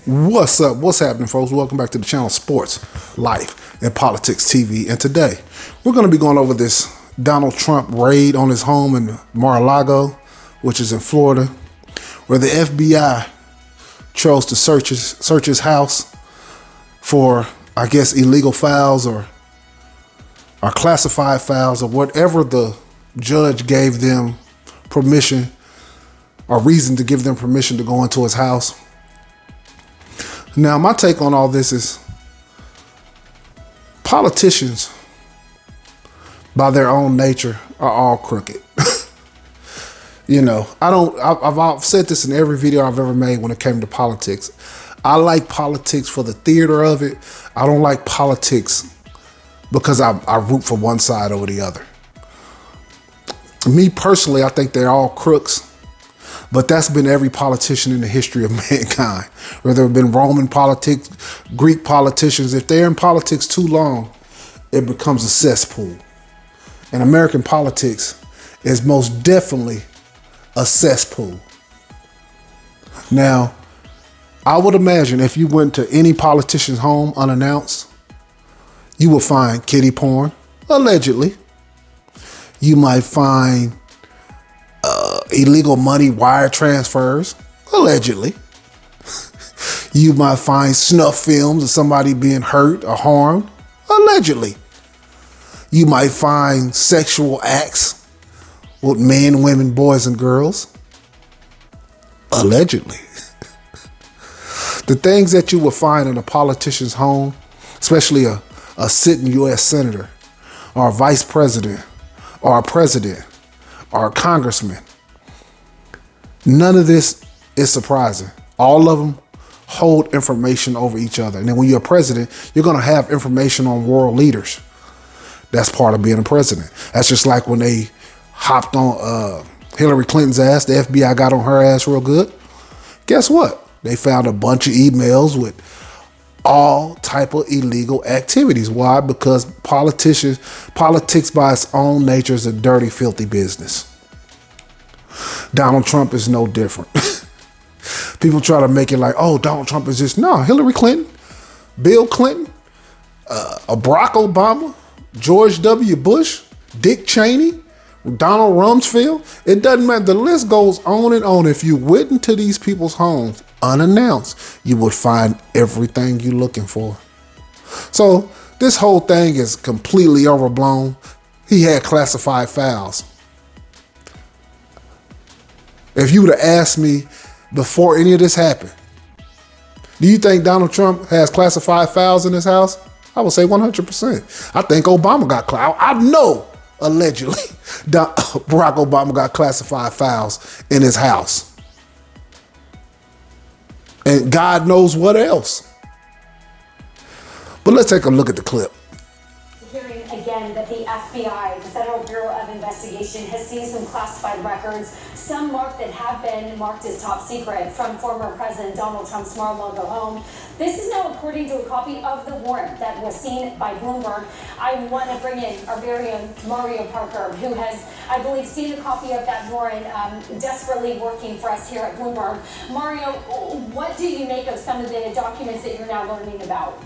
What's up? What's happening, folks? Welcome back to the channel Sports, Life, and Politics TV. And today, we're going to be going over this Donald Trump raid on his home in Mar-a-Lago, which is in Florida, where the FBI chose to search his house for, I guess, illegal files or classified files or whatever the judge gave them permission or reason to give them permission to go into his house. Now, my take on all this is politicians, by their own nature, are all crooked. I've said this in every video I've ever made when it came to politics. I like politics for the theater of it. I don't like politics because I root for one side over the other. Me personally, I think they're all crooks. But that's been every politician in the history of mankind. Whether it's been Roman politics, Greek politicians, if they're in politics too long, it becomes a cesspool. And American politics is most definitely a cesspool. Now, I would imagine if you went to any politician's home unannounced, you will find kiddie porn, allegedly. You might find illegal money wire transfers, allegedly. You might find snuff films of somebody being hurt or harmed, allegedly. You might find sexual acts with men, women, boys, and girls, allegedly. The things that you will find in a politician's home, especially a sitting U.S. senator or a vice president or a president or a congressman, none of this is surprising. All of them hold information over each other. And then when you're a president, you're going to have information on world leaders. That's part of being a president. That's just like when they hopped on Hillary Clinton's ass, the FBI got on her ass real good. Guess what? They found a bunch of emails with all type of illegal activities. Why? Because politics by its own nature is a dirty, filthy business. Donald Trump is no different. People try to make it like, oh, Donald Trump is just, no, Hillary Clinton, Bill Clinton, Barack Obama, George W. Bush, Dick Cheney, Donald Rumsfeld. It doesn't matter. The list goes on and on. If you went into these people's homes unannounced, you would find everything you're looking for. So this whole thing is completely overblown. He had classified files. If you would have asked me before any of this happened, do you think Donald Trump has classified files in his house? I would say 100%. I think Obama got I know, allegedly, Barack Obama got classified files in his house. And God knows what else. But let's take a look at the clip. Hearing again that the F.B.I, the Federal Bureau of Investigation, has seized some classified records, some marked that have been marked as top secret, from former President Donald Trump's Mar-a-Lago home. This is now according to a copy of the warrant that was seen by Bloomberg. I want to bring in our very own Mario Parker, who has, I believe, seen a copy of that warrant, desperately working for us here at Bloomberg. Mario, what do you make of some of the documents that you're now learning about?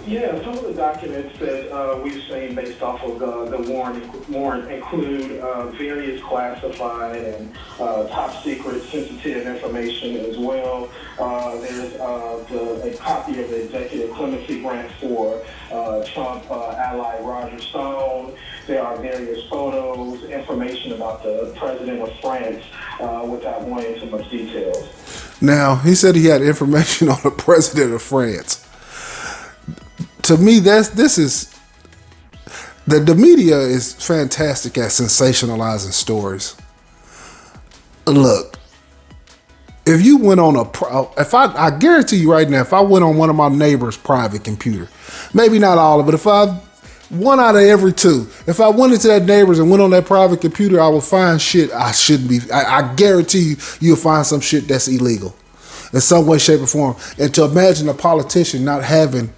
Yeah, some of the documents that we've seen based off of the warrant include various classified and top secret sensitive information as well. There's a copy of the executive clemency grant for Trump ally Roger Stone. There are various photos, information about the president of France, without going into much details. Now, he said he had information on the president of France. To me, this is the media is fantastic at sensationalizing stories. Look, if you went on I guarantee you right now, if I went on one of my neighbor's private computer, maybe not all of it, but one out of every two, if I went into that neighbor's and went on that private computer, I would find shit I shouldn't be. I guarantee you'll find some shit that's illegal in some way, shape, or form. And to imagine a politician not having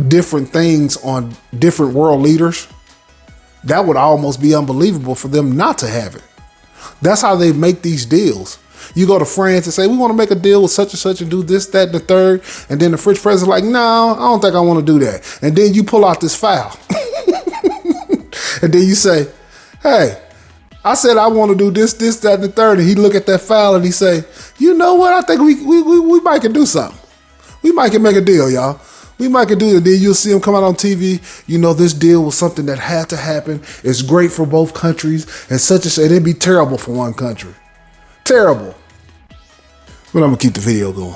different things on different world leaders, that would almost be unbelievable for them not to have it. That's how they make these deals. You go to France and say, we want to make a deal with such and such and do this, that, and the third. And then the French president's like, no, I don't think I want to do that. And then you pull out this file. And then you say, hey, I said I want to do this, that, and the third. And he look at that file and he say, you know what? I think we might can do something. We might can make a deal, y'all. We might can do it. Then you'll see him come out on TV. You know, this deal was something that had to happen. It's great for both countries and such and such. And it'd be terrible for one country. Terrible. But I'm going to keep the video going.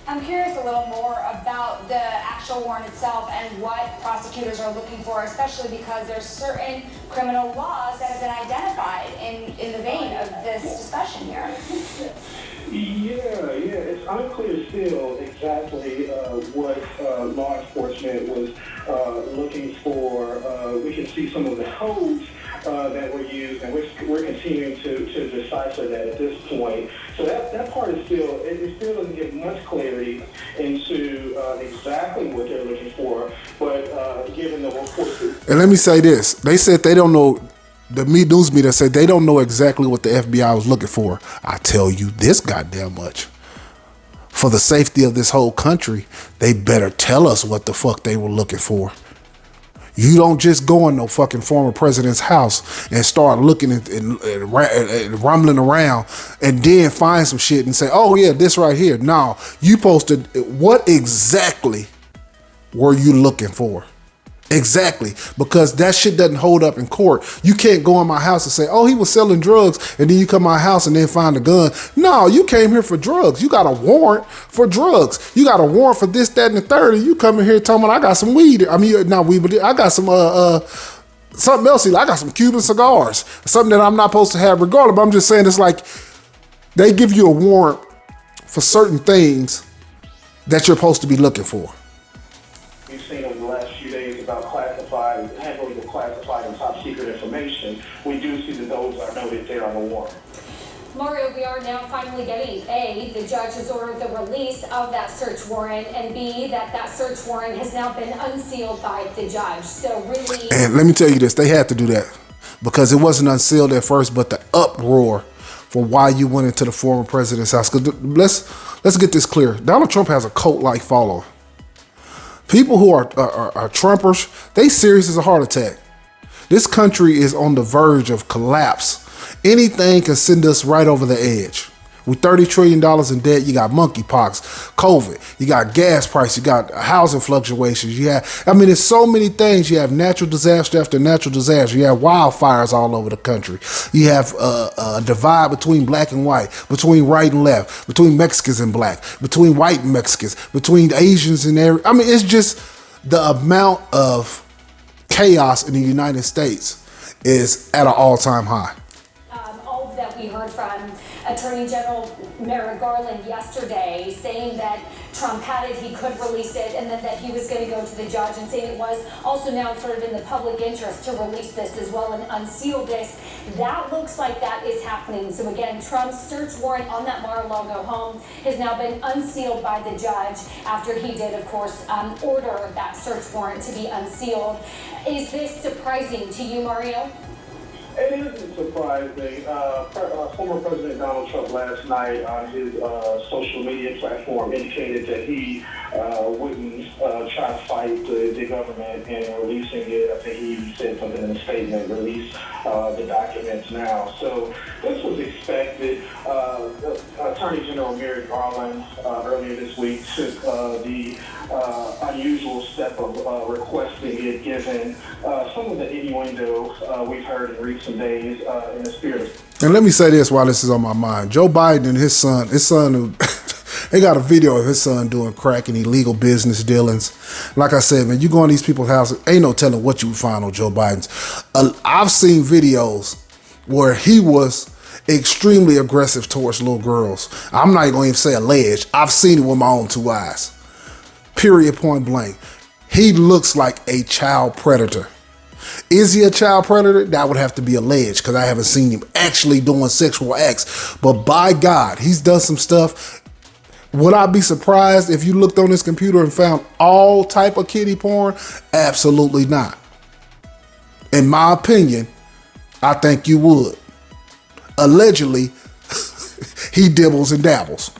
I'm curious a little more about the actual warrant itself and what prosecutors are looking for, especially because there's certain criminal laws that have been identified in the vein of this discussion here. Yeah, it's unclear still exactly what law enforcement was looking for. We can see some of the codes that were used, and we're continuing to decipher that at this point. So that part is it still doesn't give much clarity into exactly what they're looking for, but given the reports. And let me say this. They said they don't know. The news media said they don't know exactly what the FBI was looking for. I tell you this goddamn much. For the safety of this whole country, they better tell us what the fuck they were looking for. You don't just go in no fucking former president's house and start looking and rumbling around and then find some shit and say, oh yeah, this right here. No, you posted, what exactly were you looking for? Exactly, because that shit doesn't hold up in court. You can't go in my house and say, oh, he was selling drugs, and then you come to my house and then find a gun. No, you came here for drugs. You got a warrant for drugs. You got a warrant for this, that, and the third, and you come in here telling me I got some weed. I mean, not weed, but I got some something else. I got some Cuban cigars, something that I'm not supposed to have regardless, but I'm just saying it's like they give you a warrant for certain things that you're supposed to be looking for. We've seen over the last few days about handling of classified and top secret information. We do see that those are noted there on the warrant. Mario, we are now finally getting A, the judge has ordered the release of that search warrant, and B, that search warrant has now been unsealed by the judge. So really... And let me tell you this, they had to do that because it wasn't unsealed at first, but the uproar for why you went into the former president's house. Because let's get this clear. Donald Trump has a cult-like following. People who are Trumpers, they serious as a heart attack. This country is on the verge of collapse. Anything can send us right over the edge. With $30 trillion in debt, you got monkeypox, COVID, you got gas prices, you got housing fluctuations. There's so many things. You have natural disaster after natural disaster. You have wildfires all over the country. You have a divide between black and white, between right and left, between Mexicans and black, between white and Mexicans, between Asians and it's just the amount of chaos in the United States is at an all-time high. All that we heard from Attorney General Merrick Garland yesterday saying that Trump had it, he could release it, and then that he was going to go to the judge and saying it was also now sort of in the public interest to release this as well and unseal this. That looks like that is happening. So again, Trump's search warrant on that Mar-a-Lago home has now been unsealed by the judge after he did, of course, order that search warrant to be unsealed. Is this surprising to you, Mario? It isn't surprising. Former President Donald Trump last night on his social media platform indicated that he wouldn't try to fight the government in releasing it. I think he even said something in the statement, release the documents now. So this was expected. Attorney General Merrick Garland earlier this week took the unusual step of requesting it, given some of the innuendo we've heard in recent days in the spirit. And let me say this while this is on my mind. Joe Biden and his son they got a video of his son doing crack and illegal business dealings. Like I said, man, you go in these people's houses, ain't no telling what you would find on Joe Biden's. I've seen videos where he was extremely aggressive towards little girls. I'm not going to even say alleged. I've seen it with my own two eyes. Period, point blank. He looks like a child predator. Is he a child predator? That would have to be alleged because I haven't seen him actually doing sexual acts. But by God, he's done some stuff. Would I be surprised if you looked on his computer and found all type of kiddie porn? Absolutely not. In my opinion, I think you would. Allegedly, He dibbles and dabbles.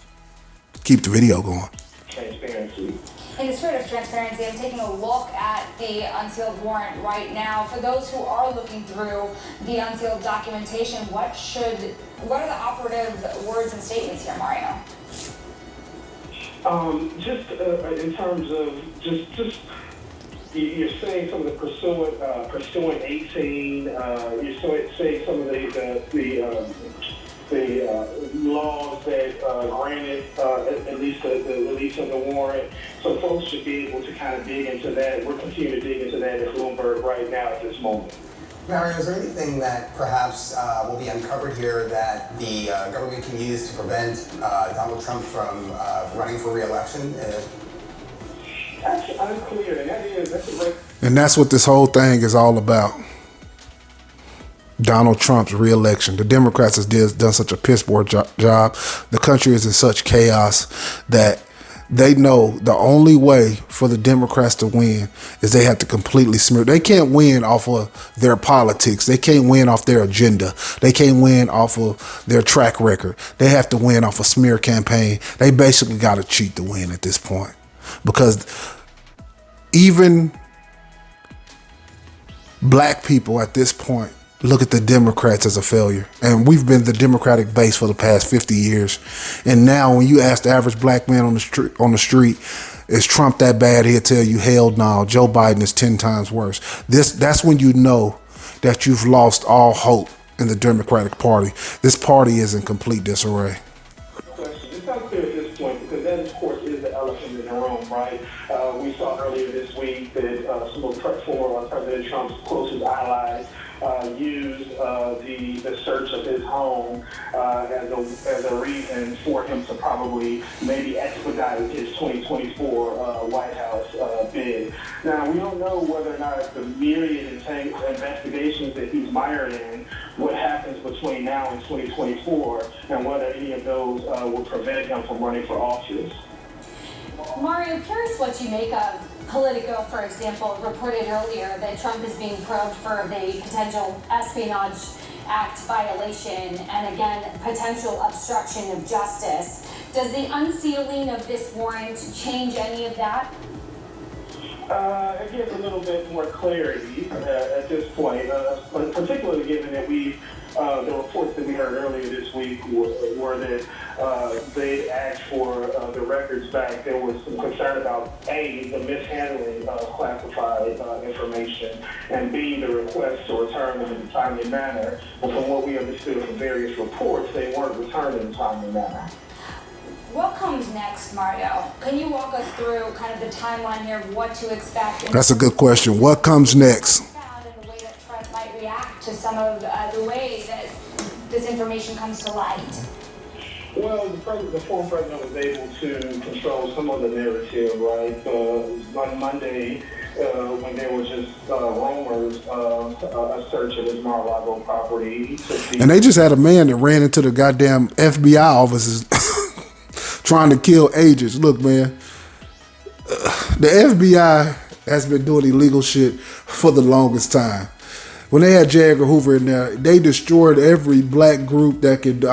Keep the video going. Transparency. In the spirit of transparency, I'm taking a look at the unsealed warrant right now. For those who are looking through the unsealed documentation, what are the operative words and statements here, Mario? Just in terms of just you're saying some of the pursuant 18. You're saying some of the laws that granted at least the release of the warrant. So folks should be able to kind of dig into that. We're continuing to dig into that at Bloomberg right now at this moment. Mario, is there anything that perhaps will be uncovered here that the government can use to prevent Donald Trump from running for re-election? That's unclear, and that's a great. And that's what this whole thing is all about. Donald Trump's re-election. The Democrats have done such a piss poor job. The country is in such chaos that they know the only way for the Democrats to win is they have to completely smear. They can't win off of their politics. They can't win off their agenda. They can't win off of their track record. They have to win off a smear campaign. They basically got to cheat to win at this point. Because even black people at this point look at the Democrats as a failure. And we've been the Democratic base for the past 50 years. And now when you ask the average black man on the street, is Trump that bad? He'll tell you, hell no, Joe Biden is 10 times worse. That's when you know that you've lost all hope in the Democratic Party. This party is in complete disarray. It's not clear at this point because that, of course, is the elephant in the room, right? We saw earlier this week that some of former President Trump's closest allies used the search of his home as a reason for him to probably maybe expedite his 2024 White House bid. Now, we don't know whether or not the myriad investigations that he's mired in, what happens between now and 2024, and whether any of those will prevent him from running for office. Mario, curious what you make of Politico, for example, reported earlier that Trump is being probed for the potential Espionage Act violation and, again, potential obstruction of justice. Does the unsealing of this warrant change any of that? It gives a little bit more clarity at this point, particularly given that the reports that we heard earlier this week were that they asked for the records back. There was some concern about A, the mishandling of classified information, and B, the request to return them in a timely manner. But from what we understood from various reports, they weren't returned in a timely manner. What comes next, Mario? Can you walk us through kind of the timeline here of what to expect? That's a good question. What comes next? And the way that Trump might react to some of the way that this information comes to light. Well, the former president was able to control some of the narrative, right? On Monday, when there was just rumors of a search of his Mar-a-Lago property. And they just had a man that ran into the goddamn FBI offices trying to kill agents. Look, man, the FBI has been doing illegal shit for the longest time. When they had J. Edgar Hoover in there, they destroyed every black group that could,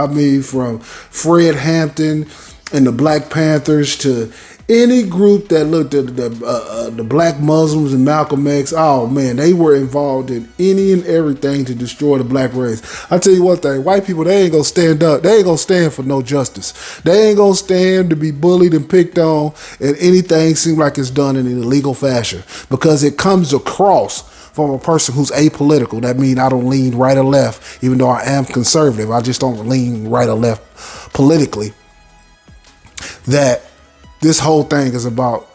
from Fred Hampton and the Black Panthers to any group that looked at the black Muslims and Malcolm X. Oh, man, they were involved in any and everything to destroy the black race. I tell you one thing, white people, they ain't going to stand up. They ain't going to stand for no justice. They ain't going to stand to be bullied and picked on and anything seem like it's done in an illegal fashion because it comes across from a person who's apolitical. That means I don't lean right or left, even though I am conservative. I just don't lean right or left politically. That this whole thing is about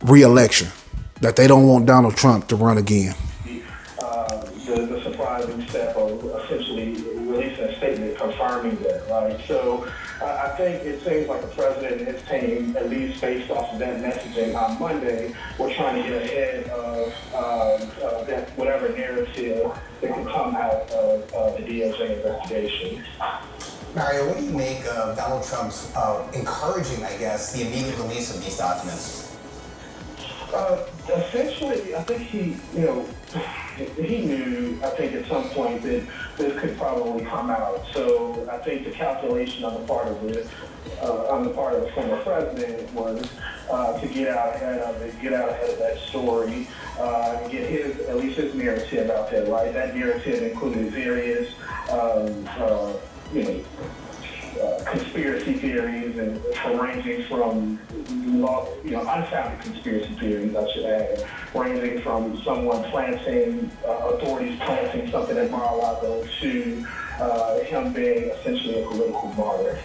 re-election, that they don't want Donald Trump to run again. The surprising step of essentially releasing a statement confirming that, right? So I think it seems like the president and his team, at least based off of that messaging on Monday, were trying to get ahead of that whatever narrative that could come out of the DOJ investigation. Mario, what do you make of Donald Trump's encouraging, I guess, the immediate release of these documents? Essentially, I think he knew, I think at some point that this could probably come out. So I think the calculation on the part of the former president was to get out ahead of it, get out ahead of that story, and get at least his narrative out there, right? That narrative included various, conspiracy theories, and ranging from unfounded conspiracy theories, I should add, ranging from authorities planting something at Mar-a-Lago to him being essentially a political martyr.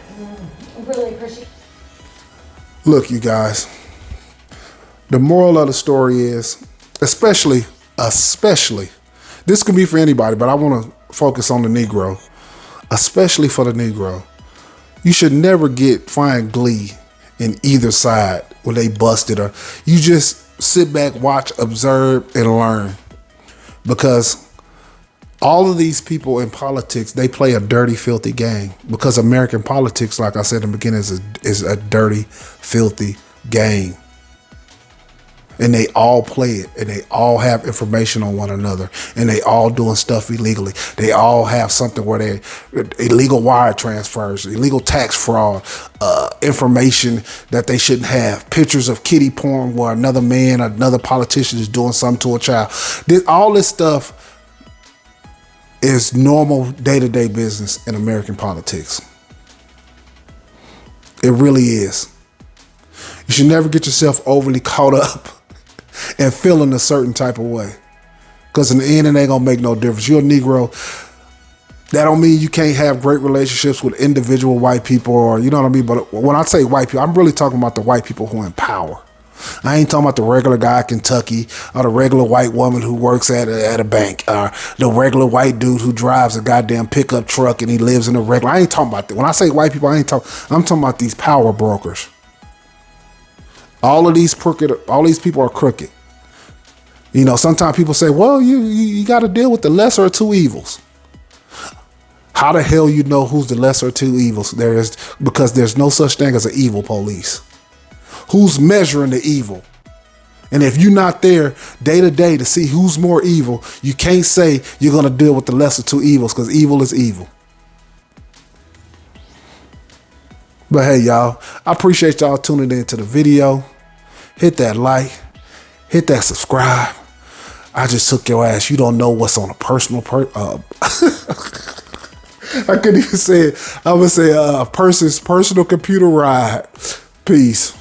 Really appreciate. Look, you guys, the moral of the story is, especially, this could be for anybody, but I want to focus on the Negro, especially for the Negro. You should never find glee in either side when they busted her. You just sit back, watch, observe, and learn. Because all of these people in politics, they play a dirty, filthy game. Because American politics, like I said in the beginning, is a dirty, filthy game. And they all play it, and they all have information on one another, and they all doing stuff illegally. They all have something where they illegal wire transfers, illegal tax fraud, information that they shouldn't have, pictures of kiddie porn where another politician is doing something to a child. All this stuff is normal day-to-day business in American politics. It really is. You should never get yourself overly caught up and feeling a certain type of way. Because in the end, it ain't going to make no difference. You're a Negro. That don't mean you can't have great relationships with individual white people, or, you know what I mean? But when I say white people, I'm really talking about the white people who are in power. I ain't talking about the regular guy in Kentucky, or the regular white woman who works at a bank, or the regular white dude who drives a goddamn pickup truck and he lives in a regular. I ain't talking about that. When I say white people, I'm talking about these power brokers. All these people are crooked. You know, sometimes people say, well, you got to deal with the lesser of two evils. How the hell you know who's the lesser of two evils? Because there's no such thing as an evil police. Who's measuring the evil? And if you're not there day to day to see who's more evil, you can't say you're going to deal with the lesser two evils, because evil is evil. But hey, y'all, I appreciate y'all tuning into the video. Hit that like, hit that subscribe. I just took your ass. You don't know what's on a personal I couldn't even say it. I would say a person's personal computer ride. Peace.